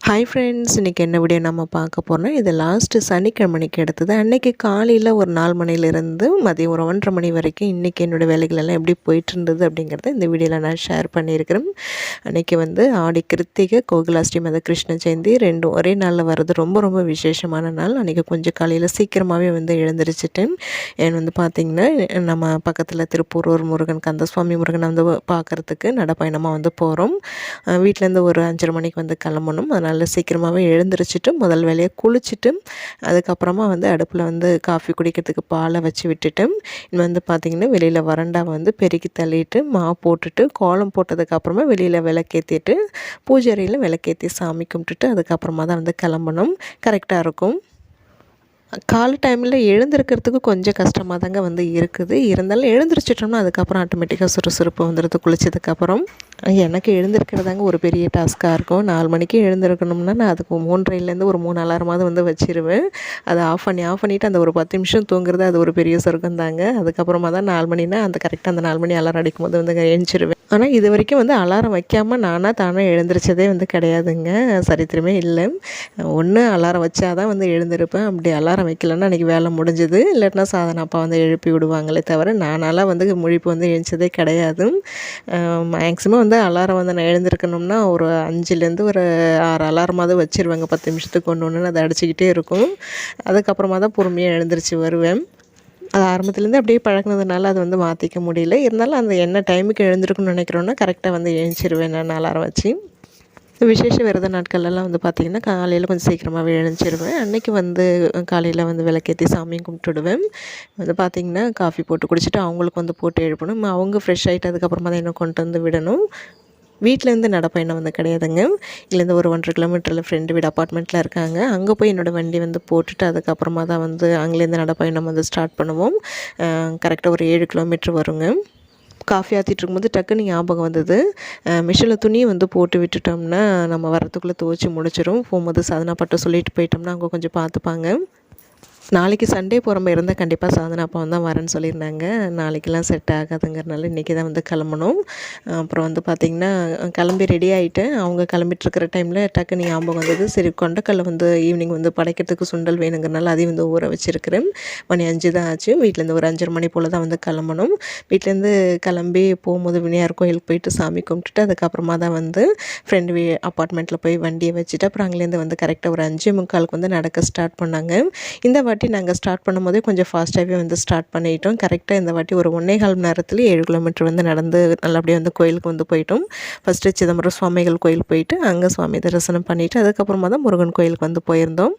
Hi friends, இன்றைக்கி என்ன video நம்ம பார்க்க போகிறோம். இது லாஸ்ட்டு சனிக்கிழமைக்கு எடுத்தது. அன்றைக்கி காலையில் ஒரு 4 மணிலேருந்து மதியம் ஒரு 1:30 மணி வரைக்கும் இன்றைக்கி என்னோடய வேலைகள் எல்லாம் எப்படி போயிட்டுருந்தது அப்படிங்கிறத இந்த வீடியோவில் நான் ஷேர் பண்ணியிருக்கிறேன். அன்றைக்கி ஆடி கிருத்திகை, கோகுலாஷ்டமி, அது கிருஷ்ண ஜெயந்தி ரெண்டும் ஒரே நாளில் வர்றது ரொம்ப ரொம்ப விசேஷமான நாள். அன்றைக்கி கொஞ்சம் காலையில் சீக்கிரமாகவே எழுந்திரிச்சிட்டேன். ஏன் பார்த்திங்கன்னா, நம்ம பக்கத்தில் திருப்பூரூர் முருகன், கந்தசுவாமி முருகனை பார்க்குறதுக்கு நடைப்பயணமாக போகிறோம். வீட்டிலேருந்து ஒரு 5:30 மணிக்கு கிளம்பணும். அதனால் சீக்கிரமாகவே எழுந்திரிச்சிட்டு முதல் வேலையை குளிச்சுட்டு அதுக்கப்புறமா அடுப்பில் காஃபி குடிக்கிறதுக்கு பாலை வச்சு விட்டுட்டு பார்த்திங்கன்னா வெளியில் வறண்டா பெருக்கி தள்ளிட்டு மாவு போட்டுட்டு கோலம் போட்டதுக்கப்புறமா வெளியில் விளக்கேற்றிட்டு பூஜை அறையில் விளக்கேற்றி சாமி கும்பிட்டுட்டு அதுக்கப்புறமா தான் கிளம்பணும். கரெக்டாக இருக்கும். காலை டைமில் எழுந்திருக்கிறதுக்கு கொஞ்சம் கஷ்டமாக தாங்க இருக்குது. இருந்தாலும் எழுந்திரிச்சிட்டோம்னா அதுக்கப்புறம் ஆட்டோமேட்டிக்காக சுறுசுறுப்பு வந்துடுது. குளிச்சதுக்கப்புறம் எனக்கு எழுந்திருக்கிறதாங்க ஒரு பெரிய டாஸ்க்காக இருக்கும். 4 மணிக்கு எழுந்திருக்கணும்னா நான் அதுக்கு 3:30லேருந்து ஒரு 3 அலாரமாவது வச்சிருவேன். அதை ஆஃப் பண்ணிவிட்டு அந்த ஒரு 10 நிமிஷம் தூங்குறது அது ஒரு பெரிய சொர்க்கம் தாங்க. அதுக்கப்புறமா தான் 4 மணினா கரெக்டாக அந்த 4 மணி அலாரம் அடிக்கும்போது எழுந்திருவேன். ஆனால் இது வரைக்கும் அலாரம் வைக்காமல் நானாக தானே எழுந்திரிச்சதே கிடையாதுங்க. சரித்திரமே இல்லை. ஒன்று அலாரம் வச்சா தான் எழுந்திருப்பேன். அப்படி அலாரம் வைக்கலன்னா அன்றைக்கி வேலை முடிஞ்சுது. இல்லாட்டினா சாதனை அப்பா எழுப்பி விடுவாங்களே தவிர நானாலாம் முழிப்பு எழுந்ததே கிடையாது. மேக்ஸிமம் அலாரம் நான் எழுந்திருக்கணும்னா ஒரு 5லேருந்து ஒரு 6 அலாரமாவது வச்சுருவேங்க. 10 நிமிஷத்துக்கு ஒன்று அதை அடிச்சுக்கிட்டே இருக்கும். அதுக்கப்புறமா தான் பொறுமையாக எழுந்திரிச்சு வருவேன். அது ஆரம்பத்துலேருந்து அப்படியே பழகினதுனால அது மாற்றிக்க முடியல. இருந்தாலும் அந்த என்ன டைமுக்கு எழுந்திருக்கணும்னு நினைக்கிறோன்னா கரெக்டாக எழுந்திருவேன் நான் அலாரம் வச்சு. விசேஷ விரத நாட்கள்லாம் பார்த்திங்கன்னா காலையில் கொஞ்சம் சீக்கிரமாகவே எழுந்திருவேன். அன்றைக்கி காலையில் விளக்கேற்றி சாமியும் கும்பிட்டுடுவேன். பார்த்திங்கன்னா காஃபி போட்டு குடிச்சிட்டு அவங்களுக்கு போட்டு எழுப்பணும். அவங்க ஃப்ரெஷ் ஆகிட்டு அதுக்கப்புறமா தான் இன்னும் கொண்டு விடணும். வீட்டிலேருந்து நடைப்பயணம் கிடையாதுங்க. இதுலேருந்து ஒரு 1.5 கிலோமீட்டரில் ஃப்ரெண்டு வீடு அப்பார்ட்மெண்ட்டில் இருக்காங்க. அங்கே போய் என்னோடய வண்டி போட்டுட்டு அதுக்கப்புறமா தான் அங்கேருந்து நடைப்பயணம் ஸ்டார்ட் பண்ணுவோம். கரெக்டாக ஒரு 7 கிலோமீட்டர் வருங்க. காஃபி ஆற்றிட்டு இருக்கும்போது டக்குன்னு ஞாபகம் வந்தது. மிஷினில் துணி போட்டு விட்டுட்டோம்னா நம்ம வரத்துக்குள்ளே துவச்சி முடிச்சிடும். போகும்போது சாதனா பட்ட சொல்லிட்டு போயிட்டோம்னா அவங்க கொஞ்சம் பார்த்துப்பாங்க. நாளைக்கு சண்டே போகிற மாதிரி இருந்தால் கண்டிப்பாக சாதனா அப்பா தான் வரேன்னு சொல்லியிருந்தாங்க. நாளைக்கெல்லாம் செட் ஆகாதுங்கிறனால இன்றைக்கி தான் கிளம்பணும். அப்புறம் பார்த்திங்கன்னா கிளம்பி ரெடி ஆகிட்டேன். அவங்க கிளம்பிட்டுருக்கிற டைமில் டக்குன்னு ஞாபகம் வந்தது. சரி, கொண்டக்கடலை ஈவினிங் படைக்கிறதுக்கு சுண்டல் வேணுங்கிறனால அதையும் ஊற வச்சுருக்கிறேன். மணி 5 தான் ஆச்சு. வீட்டிலேருந்து ஒரு 5:30 மணி போல் தான் கிளம்பணும். வீட்டிலேருந்து கிளம்பி போகும்போது விநாயகர் கோயிலுக்கு போயிட்டு சாமி கும்பிட்டுட்டு அதுக்கப்புறமா தான் ஃப்ரெண்டு அப்பார்ட்மெண்ட்டில் போய் வண்டியை வச்சுட்டு அப்புறம் அங்கேருந்து கரெக்டாக ஒரு 5:45க்கு நடக்க ஸ்டார்ட் பண்ணாங்க. இந்த வாட்டி நாங்கள் ஸ்டார்ட் பண்ணும்போதே கொஞ்சம் ஃபாஸ்ட்டாகவே ஸ்டார்ட் பண்ணிட்டோம். கரெக்டாக இந்த வாட்டி ஒரு 1.25 மணி நேரத்தில் 7 கிலோமீட்டர் நடந்து நல்லபடியாக கோயிலுக்கு போயிட்டோம். ஃபஸ்ட்டு சிதம்பரம் சுவாமிகள் கோயில் போயிட்டு அங்கே சுவாமி தரிசனம் பண்ணிவிட்டு அதுக்கப்புறமா தான் முருகன் கோயிலுக்கு போயிருந்தோம்.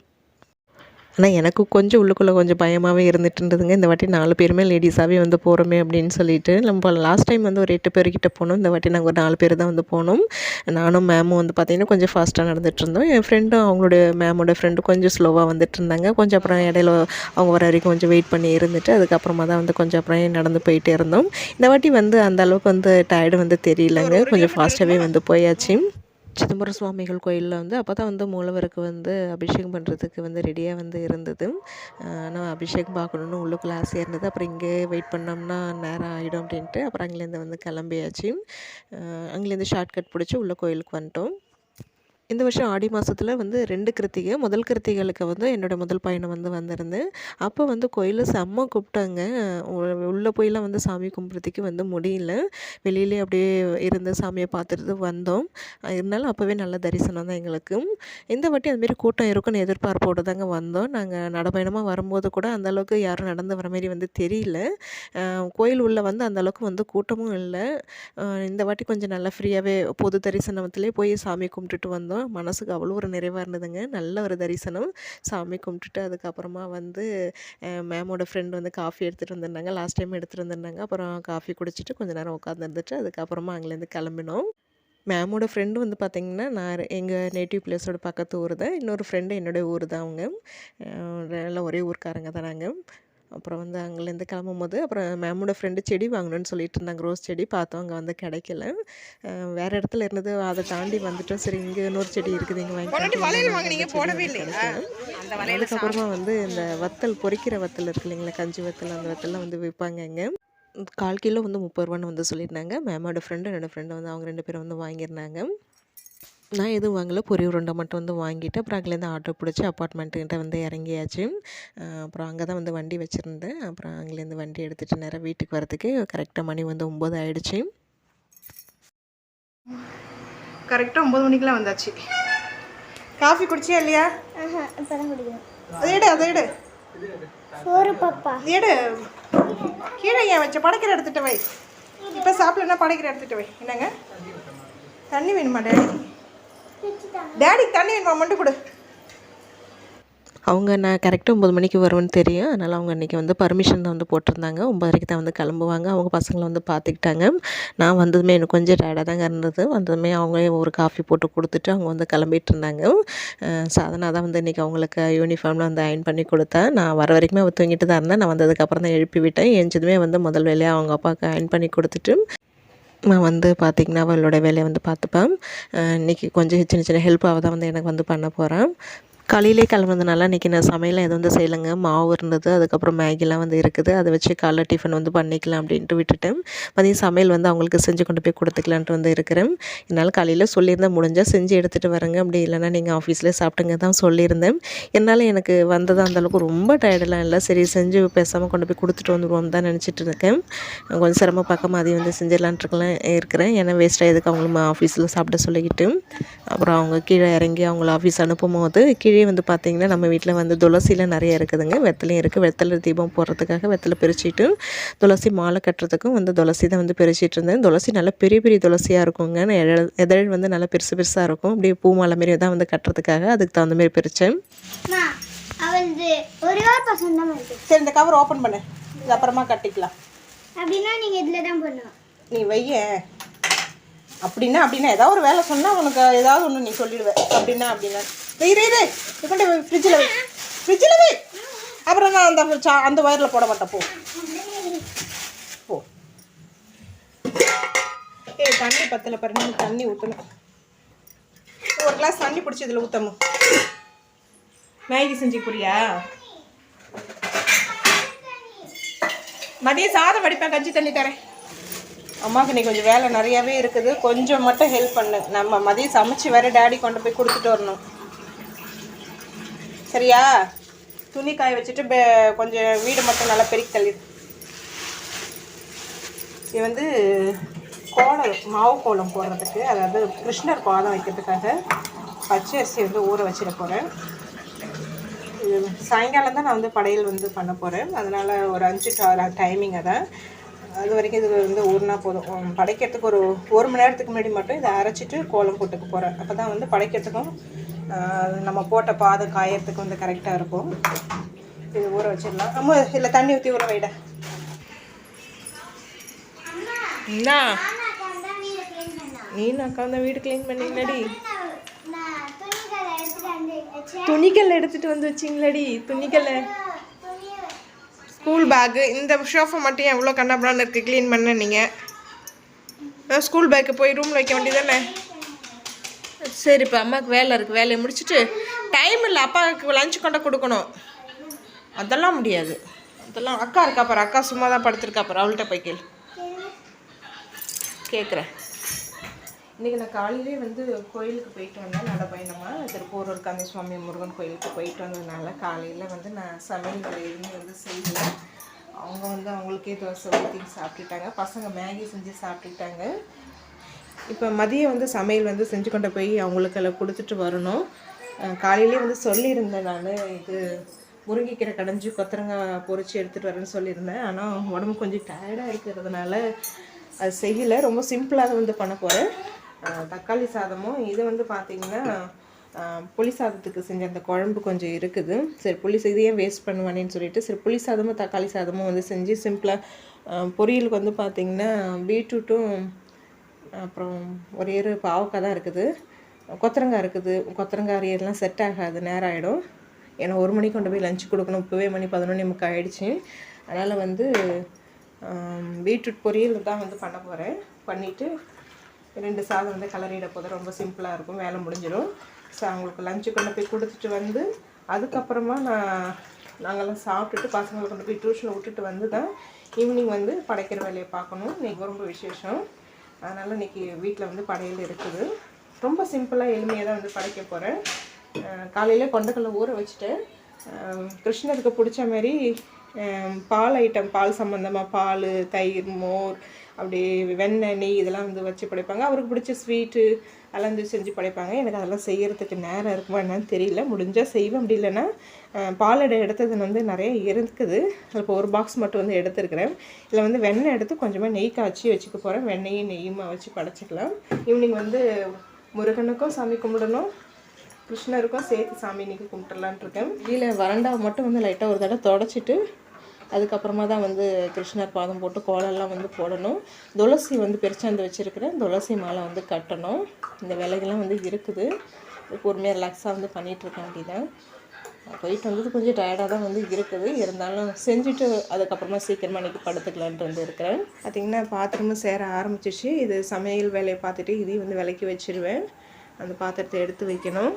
ஆனால் எனக்கு கொஞ்சம் உள்ளுக்குள்ளே கொஞ்சம் பயமாகவே இருந்துகிட்டு இந்த வாட்டி 4 பேருமே லேடிஸாகவே போகிறோமே அப்படின்னு சொல்லிட்டு. நம்ம லாஸ்ட் டைம் ஒரு 8 பேர்கிட்ட போனோம். இந்த வாட்டி நாங்கள் ஒரு 4 பேர் தான் போனோம். நானும் மேமும் பார்த்திங்கன்னா கொஞ்சம் ஃபாஸ்ட்டாக நடந்துகிட்டு இருந்தோம். என் ஃப்ரெண்டும் அவங்களுடைய மேமோட ஃப்ரெண்டும் கொஞ்சம் ஸ்லோவாக வந்துட்டு இருந்தாங்க. கொஞ்சம் அப்புறம் இடையில அவங்க வர வரைக்கும் கொஞ்சம் வெயிட் பண்ணி இருந்துட்டு அதுக்கப்புறமா தான் கொஞ்சம் அப்புறம் நடந்து போயிட்டே இருந்தோம். இந்த வாட்டி அந்த அளவுக்கு டயர்டு தெரியலங்க. கொஞ்சம் ஃபாஸ்ட்டாகவே போயாச்சு. சிதம்பரம் சுவாமிகள் கோயிலில் அப்போ தான் மூலவருக்கு அபிஷேகம் பண்ணுறதுக்கு ரெடியாக இருந்தது. ஆனால் அபிஷேகம் பார்க்கணுன்னு உள்ளுக்குள்ளே ஆசையாக இருந்தது. அப்புறம் இங்கே வெயிட் பண்ணோம்னா நேரம் ஆகிடும் அப்படின்ட்டு அப்புறம் அங்கேருந்து கிளம்பியாச்சு. அங்கேருந்து ஷார்ட்கட் பிடிச்சி உள்ளே கோயிலுக்கு வந்துட்டோம். இந்த வருஷம் ஆடி மாதத்தில் 2 கிருத்திகை. முதல் கிருத்திகளுக்கு என்னோடய முதல் பயணம் வந்திருந்தேன். அப்போ கோயிலில் செம்ம கூப்பிட்டாங்க. உள்ளே போயெலாம் சாமி கும்பிட்றதுக்கு முடியல. வெளியிலே அப்படியே இருந்து சாமியை பார்த்துட்டு வந்தோம். இருந்தாலும் அப்போவே நல்ல தரிசனம் தான் எங்களுக்கு. இந்த வாட்டி அதுமாரி கூட்டம் இருக்குன்னு எதிர்பார்ப்போடு தாங்க வந்தோம். நாங்கள் நடைப்பயணமாக வரும்போது கூட அந்தளவுக்கு யாரும் நடந்து வர மாரி தெரியல. கோயில் உள்ளே அந்தளவுக்கு கூட்டமும் இல்லை. இந்த வாட்டி கொஞ்சம் நல்லா ஃப்ரீயாகவே பொது தரிசனத்திலே போய் சாமி கும்பிட்டுட்டு வந்தோம். மனசுக்கு அவ்வளோ ஒரு நிறைவாக இருந்ததுங்க. நல்ல ஒரு தரிசனம். சாமி கும்பிட்டுட்டு அதுக்கப்புறமா மேமோட ஃப்ரெண்டு காஃபி எடுத்துகிட்டு வந்திருந்தாங்க. லாஸ்ட் டைம் எடுத்துகிட்டு வந்திருந்தாங்க. அப்புறம் காஃபி குடிச்சிட்டு கொஞ்சம் நேரம் உட்காந்துருந்துட்டு அதுக்கப்புறமா அங்கேருந்து கிளம்பினோம். மேமோட ஃப்ரெண்டு பார்த்திங்கன்னா நான் எங்கள் நேட்டிவ் பிளேஸோட பக்கத்து ஊர் தான். இன்னொரு ஃப்ரெண்டு என்னுடைய ஊர் தான். அவங்க எல்லாம் ஒரே ஊருக்காரங்க தான் நாங்கள். அப்புறம் அங்கேருந்து கிளம்பும்போது அப்புறம் மேமோட ஃப்ரெண்டு செடி வாங்கணும்னு சொல்லிட்டு இருந்தாங்க. ரோஸ் செடி பார்த்தோம். அங்கே கிடைக்கல. வேறு இடத்துல இருந்தது. அதை தாண்டி வந்துட்டோம். சரி, இங்கே இன்னொரு செடி இருக்குது, இங்கே அதுக்கப்புறமா இந்த வத்தல் பொரிக்கிற வத்தல் இருக்கு இல்லைங்களா, கஞ்சி வத்தல், அந்த வத்தல்லாம் விற்பாங்க. இங்கே 1/4 கிலோ 30 ரூபான்னு சொல்லியிருந்தாங்க. மேமோட ஃப்ரெண்டு என்னோடய ஃப்ரெண்டு அவங்க 2 பேரும் வாங்கியிருந்தாங்க. நான் எதுவும் வாங்கலை, பொரி உருண்டை மட்டும் வந்து வாங்கிட்டு அப்புறம் அங்கேருந்து ஆட்டோ பிடிச்சி அப்பார்ட்மெண்ட்டுக்கிட்ட வந்து இறங்கியாச்சு. அப்புறம் அங்கே தான் வந்து வண்டி வச்சுருந்தேன். அப்புறம் அங்கேருந்து வண்டி எடுத்துகிட்டு நேராக வீட்டுக்கு வரதுக்கு கரெக்டாக மணி வந்து 9 ஆகிடுச்சு. கரெக்டாக 9 மணிக்கெலாம் வந்தாச்சு. காஃபி குடிச்சியா இல்லையா? அதை எடு, அதை எடு, எடு. கீழே ஏன் வச்ச? படைக்கிற எடுத்துகிட்டு வை. இப்போ சாப்பிடலன்னா படைக்கிற எடுத்துகிட்டு வை. என்னங்க தண்ணி வேணுமா? டேடிக்கு தண்ணி வேணுமா? மட்டும் கொடு. அவங்க நான் கரெக்டாக 9 மணிக்கு வருவேன்னு தெரியும். அதனால் அவங்க அன்றைக்கி வந்து பர்மிஷன் தான் வந்து போட்டிருந்தாங்க. 9:30க்கு தான் வந்து கிளம்புவாங்க. அவங்க பசங்களை வந்து பார்த்துக்கிட்டாங்க. நான் வந்ததுமே எனக்கு கொஞ்சம் டயர்டாக தாங்க இருந்தது. வந்ததுமே அவங்களே ஒரு காஃபி போட்டு கொடுத்துட்டு அவங்க வந்து கிளம்பிட்டு இருந்தாங்க. சாதனா தான் வந்து இன்றைக்கி அவங்களுக்கு யூனிஃபார்ம்லாம் வந்து அயன் பண்ணி கொடுத்தேன். நான் வர வரைக்குமே அவள் தூங்கிட்டு தான் இருந்தேன். நான் வந்ததுக்கப்புறம் தான் எழுப்பி விட்டேன். எழுந்ததுமே வந்து முதல் வேலையாக அவங்க அப்பாவுக்கு அயன் பண்ணி கொடுத்துட்டு நான் வந்து பார்த்திங்கன்னா அவளோட வேலையை வந்து பார்த்துப்பேன். இன்றைக்கி கொஞ்சம் சின்ன சின்ன ஹெல்ப்பாக தான் வந்து எனக்கு வந்து பண்ண போகிறேன். காலையிலே கிளம்புனதுனால இன்றைக்கி நான் சமையலாம் எதுவும் வந்து செய்யலைங்க. மாவு இருந்தது, அதுக்கப்புறம் மேகிலாம் வந்து இருக்குது. அதை வச்சு காலைல டிஃபன் வந்து பண்ணிக்கலாம் அப்படின்ட்டு விட்டுட்டேன். மதியம் சமையல் வந்து அவங்களுக்கு செஞ்சு கொண்டு போய் கொடுத்துக்கலான்ட்டு வந்து இருக்கிறேன். என்னால் காலையில் சொல்லியிருந்தேன், முடிஞ்சால் செஞ்சு எடுத்துகிட்டு வரேங்க, அப்படி இல்லைனா நீங்கள் ஆஃபீஸ்லேயே சாப்பிட்டுங்க தான் சொல்லியிருந்தேன். என்னால் எனக்கு வந்தது அந்தளவுக்கு ரொம்ப டயர்டெல்லாம் இல்லை. சரி செஞ்சு பேசாமல் கொண்டு போய் கொடுத்துட்டு வந்துடுவோம் தான் நினச்சிட்டு இருக்கேன். கொஞ்சம் சிரம பக்கம் மதியம் வந்து செஞ்சிடலான்ட்டுருக்கலாம் இருக்கிறேன். ஏன்னா வேஸ்ட்டாக எதுக்கு அவங்களும் ஆஃபீஸில் சாப்பிட சொல்லிக்கிட்டு அப்புறம் அவங்க கீழே இறங்கி அவங்கள ஆஃபீஸ் அனுப்பும் போது கீழே வந்து பார்த்திங்கன்னா நம்ம வீட்டில் வந்து துளசிலாம் நிறைய இருக்குதுங்க. வெத்தலையும் இருக்குது. வெத்தலை தீபம் போடுறதுக்காக வெத்தலை பிரிச்சுட்டு துளசி மாலை கட்டுறதுக்கும் வந்து துளசி தான் வந்து பிரிச்சுட்டு இருந்தேன். துளசி நல்லா பெரிய பெரிய துளசியாக இருக்குங்க. இதழ் வந்து நல்லா பெருசு பெருசாக இருக்கும். அப்படியே பூ மாலை மாரி தான் வந்து கட்டுறதுக்காக அதுக்கு தகுந்த மாதிரி பிரித்தேன். சரி, இந்த கவர் ஓப்பன் பண்ணு, இது அப்புறமா கட்டிக்கலாம். அப்படின்னா நீங்கள் இதில் தான் பண்ணுவோம். நீ வைய. அப்படின்னா ஏதாவது ஒரு வேலை சொன்னால் உனக்கு ஏதாவது ஒன்று நீ சொல்லிடுவேன். அப்படின்னா இது கொண்டு ஃப்ரிட்ஜில் வை. அப்புறம் நான் அந்த வயரில் போட மாட்டேன். போ. தண்ணி பத்தலை பாருங்க, தண்ணி ஊற்றணும். ஒரு கிளாஸ் தண்ணி பிடிச்சி இதில் ஊற்றணும். மேகி செஞ்சு புரியா? மதியம் சாதம் வடிப்பேன், கஞ்சி தண்ணி தரேன். அம்மாவுக்கு இன்னைக்கு கொஞ்சம் வேலை நிறையாவே இருக்குது. கொஞ்சம் மட்டும் ஹெல்ப் பண்ணு. நம்ம மதியம் சமைச்சு வேறு டேடி கொண்டு போய் கொடுத்துட்டு வரணும். சரியா? துணி காய வச்சுட்டு கொஞ்சம் வீடு மட்டும் நல்லா பெருக்கி தள்ளிடு. இது வந்து மாவு கோலம் போடுறதுக்கு, அதாவது கிருஷ்ணர் கோலம் வைக்கிறதுக்காக பச்சை அரிசி வந்து ஊற வச்சிட போகிறேன். இது சாயங்காலம் தான் நான் வந்து படையல் வந்து பண்ண போகிறேன். அதனால் ஒரு 5 to 6 டைமிங்கை தான். அது வரைக்கும் இது வந்து ஊறினா போதும். படைக்கிறதுக்கு ஒரு மணி நேரத்துக்கு முன்னாடி மட்டும் இதை அரைச்சிட்டு கோலம் போட்டுக்க போகிறேன். அப்போ தான் வந்து படைக்கிறதுக்கும் நம்ம போட்ட பாதம் காயறதுக்கு வந்து கரெக்டாக இருக்கும். இது ஊற வச்சிடலாம். அம்மா இல்லை தண்ணி ஊற்றி ஊற வைட. நீ அக்கா தான் வீடு க்ளீன் பண்ணிங்களாடி? துணிகள் எடுத்துகிட்டு வந்து வச்சிங்களாடி? துணிகளை ஸ்கூல் பேக்கு, இந்த ஷோஃபை மட்டும் எவ்வளோ கண்ணாபுரான்னு இருக்குது க்ளீன் பண்ண. நீங்கள் ஸ்கூல் பேக்கு போய் ரூமில் வைக்க வேண்டியதானே? சரி, இப்போ அம்மாவுக்கு வேலை இருக்குது. வேலையை முடிச்சுட்டு டைம் இல்லை, அப்பாவுக்கு லஞ்ச் கொண்டு கொடுக்கணும். அதெல்லாம் முடியாது. அதெல்லாம் அக்கா இருக்கா பாரு, அக்கா சும்மா தான் படுத்துருக்கா பாரு, அவள்கிட்ட போய் கேட்குறேன். இன்றைக்கி நான் காலையிலே வந்து கோயிலுக்கு போயிட்டு வந்தேன். நல்ல பயணமாக திருப்பூரூர் கந்த சுவாமி முருகன் கோயிலுக்கு போயிட்டு வந்ததுனால காலையில் வந்து நான் சமையல் எதுவுமே வந்து செய்யலை. அவங்க வந்து அவங்களுக்கே தோசை ஊற்றி சாப்பிட்டுட்டாங்க. பசங்க மேகி செஞ்சு சாப்பிட்டுட்டாங்க. இப்போ மதியம் வந்து சமையல் வந்து செஞ்சு கொண்டு போய் அவங்களுக்கெல்லாம் கொடுத்துட்டு வரணும். காலையிலே வந்து சொல்லியிருந்தேன் நான், இது முருங்கைக்கீரை கடைஞ்சி கொத்தரங்காய் பொரிச்சு எடுத்துகிட்டு வரேன்னு சொல்லியிருந்தேன். ஆனால் உடம்பு கொஞ்சம் டயர்டாக இருக்கிறதுனால அது செய்யலை. ரொம்ப சிம்பிளாக வந்து பண்ண போகிறேன். தக்காளி சாதமும் இது வந்து பார்த்திங்கன்னா புளி சாதத்துக்கு செஞ்ச அந்த குழம்பு கொஞ்சம் இருக்குது. சரி இதையே வேஸ்ட் பண்ணுவானேன்னு சொல்லிட்டு சரி புளி சாதமும் தக்காளி சாதமும் வந்து செஞ்சு சிம்பிளாக பொரியலுக்கு வந்து பார்த்திங்கன்னா பீட்ரூட்டும் அப்புறம் ஒரே ஒரு பாவக்காய் தான் இருக்குது, கொத்தரங்காய் இருக்குது. கொத்தரங்காய் அரியெல்லாம் செட் ஆகாது, நேரம் ஆகிடும். ஏன்னா 1 மணிக்கு கொண்டு போய் லஞ்ச் கொடுக்கணும். இப்போவே மணி 11:30 ஆகிடுச்சு. அதனால் வந்து பீட்ரூட் பொரியல் தான் வந்து பண்ண போகிறேன். பண்ணிவிட்டு 2 சாதம் வந்து கலரிட போதும். ரொம்ப சிம்பிளாக இருக்கும், வேலை முடிஞ்சிடும். ஸோ அவங்களுக்கு லஞ்சு கொண்டு போய் கொடுத்துட்டு வந்து அதுக்கப்புறமா நாங்கள்லாம் சாப்பிட்டுட்டு பசங்களை கொண்டு போய் டியூஷனில் விட்டுட்டு வந்து தான் ஈவினிங் வந்து படைக்கிற வேலையை பார்க்கணும். இன்றைக்கி ரொம்ப விசேஷம். அதனால் இன்றைக்கி வீட்டில் வந்து படையல் இருக்குது. ரொம்ப சிம்பிளாக எளிமையாக தான் வந்து படைக்க போகிறேன். காலையில் கொண்டக்கடலை ஊற வச்சுட்டேன். கிருஷ்ணருக்கு பிடிச்ச மாதிரி பால் ஐட்டம், பால் சம்மந்தமாக பால், தயிர், மோர், அப்படி வெண்ணெய், நெய் இதெல்லாம் வந்து வச்சு படைப்பாங்க. அவருக்கு பிடிச்ச ஸ்வீட்டு அதெல்லாம் வந்து செஞ்சு படைப்பாங்க. எனக்கு அதெல்லாம் செய்கிறதுக்கு நேரம் இருக்குமா என்னன்னு தெரியல. முடிஞ்சால் செய்வேன். அப்படி இல்லைன்னா பாலடை எடுத்தது வந்து நிறைய இருக்குது. அதில் இப்போ ஒரு பாக்ஸ் மட்டும் வந்து எடுத்துருக்கிறேன். இதில் வந்து வெண்ணெய் எடுத்து கொஞ்சமாக நெய் காய்ச்சி வச்சுக்க போகிறேன். வெண்ணெயும் நெய்யுமா வச்சு படைச்சிக்கலாம். ஈவினிங் வந்து முருகனுக்கும் சாமி கும்பிடணும், கிருஷ்ணருக்கும் சேர்த்து சாமி இன்றைக்கி கும்பிட்டுலான் இருக்கேன். கீழே வறண்டாவை மட்டும் வந்து லைட்டாக ஒரு தடவை தொடச்சிட்டு அதுக்கப்புறமா தான் வந்து கிருஷ்ணர் பாதம் போட்டு கோலெல்லாம் வந்து போடணும். துளசி வந்து பெருச்சாந்து வச்சுருக்கிறேன். துளசி மாலை வந்து கட்டணும். இந்த வேலைகள்லாம் வந்து இருக்குது. பொறுமையாக ரிலாக்ஸாக வந்து பண்ணிகிட்ருக்கேன். அப்படின்னா போயிட்டு வந்தது கொஞ்சம் டயர்டாக தான் வந்து இருக்குது. இருந்தாலும் செஞ்சுட்டு அதுக்கப்புறமா சீக்கிரமாக இன்றைக்கி படுத்துக்கலான்ட்டு வந்து இருக்கிறேன். பார்த்திங்கன்னா பாத்திரமும் சேர ஆரம்பிச்சிச்சு. இது சமையல் வேலையை பார்த்துட்டு இதையும் வந்து விளக்கி வச்சுருவேன். அந்த பாத்திரத்தை எடுத்து வைக்கணும்.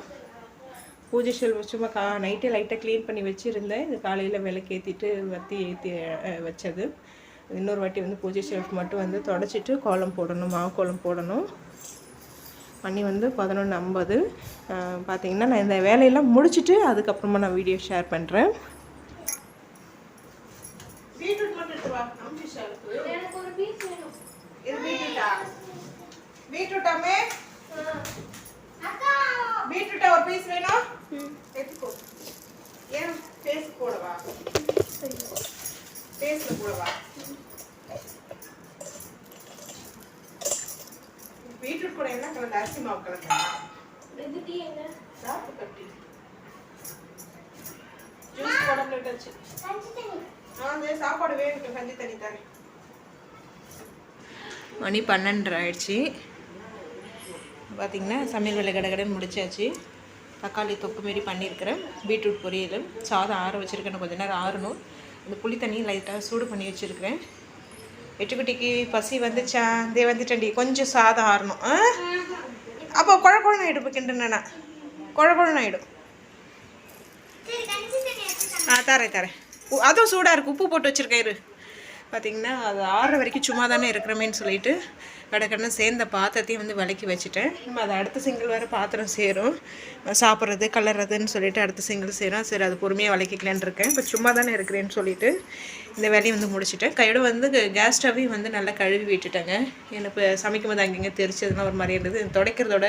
பூஜை ஷெல்ஃப் சும்மா நைட்டே லைட்டாக க்ளீன் பண்ணி வச்சுருந்தேன். இது காலையில் விளக்கேற்றிட்டு வத்தி ஏற்றி வச்சது. இன்னொரு வாட்டி வந்து பூஜை ஷெல்ஃப் மட்டும் வந்து தொடச்சிட்டு கோலம் போடணும், மாவு கோலம் போடணும். மணி வந்து 11:50. பார்த்திங்கன்னா நான் இந்த வேலையெல்லாம் முடிச்சுட்டு அதுக்கப்புறமா நான் வீடியோ ஷேர் பண்ணுறேன். பீட்ரூட் மட்டும் எடுத்து வா. எனக்கு ஒரு பீஸ் வேணும். இது பீட்ரூட்டா? பீட்ரூட்டாமே பீட்ரூட்டா ஒரு பீஸ் வேணும். எடுத்துக்கோ. ஏன் ஃபேஸ் போடவா? ஃபேஸில் போடவா? பீட்ரூட் கூட என்ன கலந்து? அரிசி மாவு கலந்து. இது டீ என்ன? சாப்பிட்டு கட்டி ஜூஸ் போட பிளேட் வச்சு. அந்த சாப்பாடு வேணும். கஞ்சி தண்ணி தரேன். மணி 12 ஆயிடுச்சு. பார்த்திங்கன்னா சமையல் வேலை கடகடன்னு முடிச்சாச்சு. தக்காளி தொக்கு மாரி பண்ணியிருக்கிறேன். பீட்ரூட் பொரியல். சாதம் ஆற வச்சுருக்கேன். கொஞ்சம் நேரம் ஆறணும். இந்த புளி தண்ணியும் லைட்டாக சூடு பண்ணி வச்சுருக்கிறேன். எட்டுக்குட்டிக்கு பசி வந்துச்சா? இதே வந்துட்டேன்டி. கொஞ்சம் சாதம் ஆறணும். அப்போ குழக்குழன்னு ஆகிடும். இப்போ கிண்டுனா குழக்குழன்னு ஆகிடும். தரேன். அதுவும் சூடாக இருக்குது. உப்பு போட்டு வச்சுருக்கேன். இரு. பார்த்திங்கன்னா அது ஆறுற வரைக்கும் சும்மா தானே இருக்கிறமேன்னு சொல்லிட்டு கடற்கடனை சேர்ந்த பாத்திரத்தையும் வந்து விளக்கி வச்சுட்டேன். நம்ம அதை அடுத்த சிங்கிள் வேறு பாத்திரம் சேரும். சாப்பிட்றது கலர்றதுன்னு சொல்லிட்டு அடுத்த சிங்கிள் சேரும். சரி அது பொறுமையாக விளக்கிக்கலான்னு இருக்கேன். இப்போ சும்மா தானே இருக்கிறேன்னு சொல்லிட்டு இந்த வேலையை வந்து முடிச்சுட்டேன். கையோட வந்து கேஸ் ஸ்டவ்வையும் வந்து நல்லா கழுவி விட்டுட்டேங்க. எனக்கு சமைக்கும் போது அங்கங்கே தெரிச்சதுலாம் ஒரு மாதிரி இருந்தது. துடைக்கிறதோட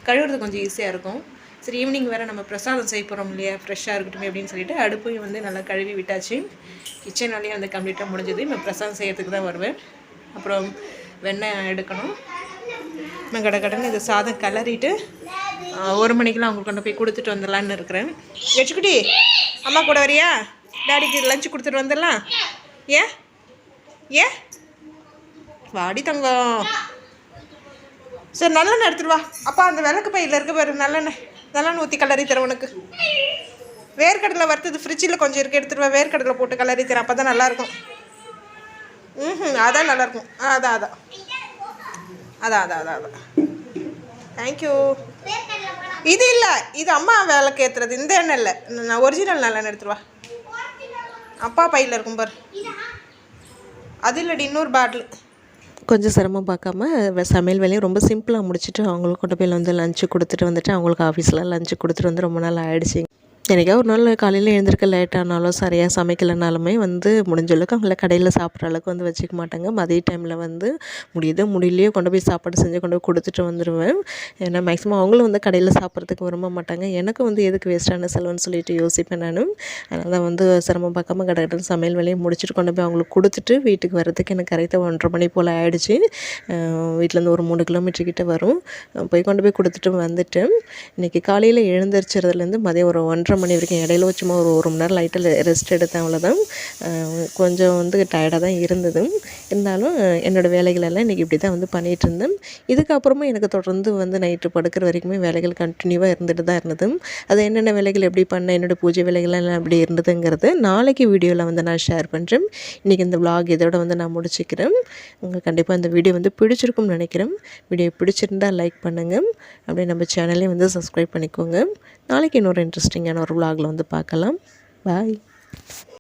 கழுவுறது கொஞ்சம் ஈஸியாக இருக்கும். சரி ஈவினிங் வேறு நம்ம பிரசாதம் செய்ய போகிறோம் இல்லையா, ஃப்ரெஷ்ஷாக இருக்கட்டும் அப்படின்னு சொல்லிட்டு அடுப்பையும் வந்து நல்லா கழுவி விட்டாச்சு. கிச்சன் வேலையே வந்து கம்ப்ளீட்டாக முடிஞ்சது. இப்போ பிரசாதம் செய்யறதுக்கு தான் வருவேன். அப்புறம் வெண்ணெய் எடுக்கணும். நான் கடன்னு இது சாதம் கிளறிட்டு 1 மணிக்கெலாம் அவங்களுக்கு கொண்டு போய் கொடுத்துட்டு வந்துடலான்னு இருக்கிறேன். வச்சுக்குட்டி அம்மா கூட வரியா? டாடிக்கு லஞ்சு கொடுத்துட்டு வந்துடலாம். ஏன் வாடி தங்கம். சரி நல்லெண்ணெய் எடுத்துட்டு வா. அப்பா அந்த விளக்கு பையில் இருக்க பாரு. நல்லெண்ணெய் ஊற்றி கலரி தரேன் உனக்கு. வேர்க்கடலை வறுத்தது ஃப்ரிட்ஜில் கொஞ்சம் இருக்குது. எடுத்துகிட்டு வா. வேர்க்கடலை போட்டு கலரி தரேன். அப்போ தான் நல்லாயிருக்கும். அதான் நல்லாயிருக்கும். அதான் தேங்க்யூ. இது இல்லை, இது அம்மா விளக்கு ஏற்றுறது. இந்த எண்ணெய் இல்லை, நான் ஒரிஜினல் நல்லெண்ணெய் எடுத்துட்டு வா. அப்பா பையில் இருக்கும் பாரு. அது இல்லடி, இன்னொரு பாட்டில். கொஞ்சம் சிரமம் பார்க்காம சமையல் வேலையை ரொம்ப சிம்பிளாக முடிச்சுட்டு அவங்களுக்கு கொண்டு போய் வந்து லஞ்சு கொடுத்துட்டு வந்துட்டு அவங்களுக்கு ஆஃபீஸில் லஞ்சு கொடுத்துட்டு வந்து ரொம்ப நாள் ஆகிடுச்சு. எனக்கா ஒரு நாள் காலையில் எழுந்திருக்க லேட்டானாலும் சரியாக சமைக்கலைனாலுமே வந்து முடிஞ்ச அளவுக்கு அவங்கள கடையில் சாப்பிட்ற அளவுக்கு வந்து வச்சுக்க மாட்டாங்க. மதிய டைமில் வந்து முடியலையோ கொண்டு போய் சாப்பாடு செஞ்சு கொண்டு போய் கொடுத்துட்டு வந்துடுவேன். ஏன்னா மேக்ஸிமம் அவங்களும் வந்து கடையில் சாப்பிட்றதுக்கு விரும்ப மாட்டாங்க. எனக்கு வந்து எதுக்கு வேஸ்ட்டான செலவுன்னு சொல்லிட்டு யோசிப்பேன் நான். அதனால் தான் வந்து சிரமம் பார்க்காம கடற்கடன் சமையல் வேலையை முடிச்சுட்டு கொண்டு போய் அவங்களுக்கு கொடுத்துட்டு வீட்டுக்கு வர்றதுக்கு எனக்கு கரெக்டாக 1:30 மணி போல் ஆகிடுச்சு. வீட்டிலேருந்து ஒரு 3 கிலோமீட்டர் கிட்ட வரும். போய் கொண்டு போய் கொடுத்துட்டு வந்துட்டேன். இன்றைக்கி காலையில் எழுந்திரிச்சதுலேருந்து மதியம் ஒரு 1:30 மணி வரைக்கும் இடையில சும்மா ஒரு 1 மணி நேரம் லைட்டாக ரெஸ்ட் எடுத்தேன். அவ்வளோதான். கொஞ்சம் வந்து டயர்டாக தான் இருந்தது. இருந்தாலும் என்னோடய வேலைகளெல்லாம் இன்றைக்கி இப்படி தான் வந்து பண்ணிகிட்டு இருந்தேன். இதுக்கப்புறமா எனக்கு தொடர்ந்து வந்து நைட்டு படுக்கிற வரைக்குமே வேலைகள் கண்டினியூவாக இருந்துட்டு தான் இருந்தது. அது என்னென்ன வேலைகள் எப்படி பண்ணேன், என்னோடய பூஜை வேலைகள்லாம் எப்படி இருந்ததுங்கிறது நாளைக்கு வீடியோவில் வந்து நான் ஷேர் பண்ணுறேன். இன்றைக்கி இந்த vlog இதோட வந்து நான் முடிச்சுக்கிறேன். உங்களுக்கு கண்டிப்பாக இந்த வீடியோ வந்து பிடிச்சிருக்கும்னு நினைக்கிறேன். வீடியோ பிடிச்சிருந்தால் லைக் பண்ணுங்கள். அப்படியே நம்ம சேனலையும் வந்து சப்ஸ்கிரைப் பண்ணிக்கோங்க. நாளைக்கு இன்னொரு இன்ட்ரெஸ்டிங்கான ஒரு vlogல வந்து பார்க்கலாம். பாய்.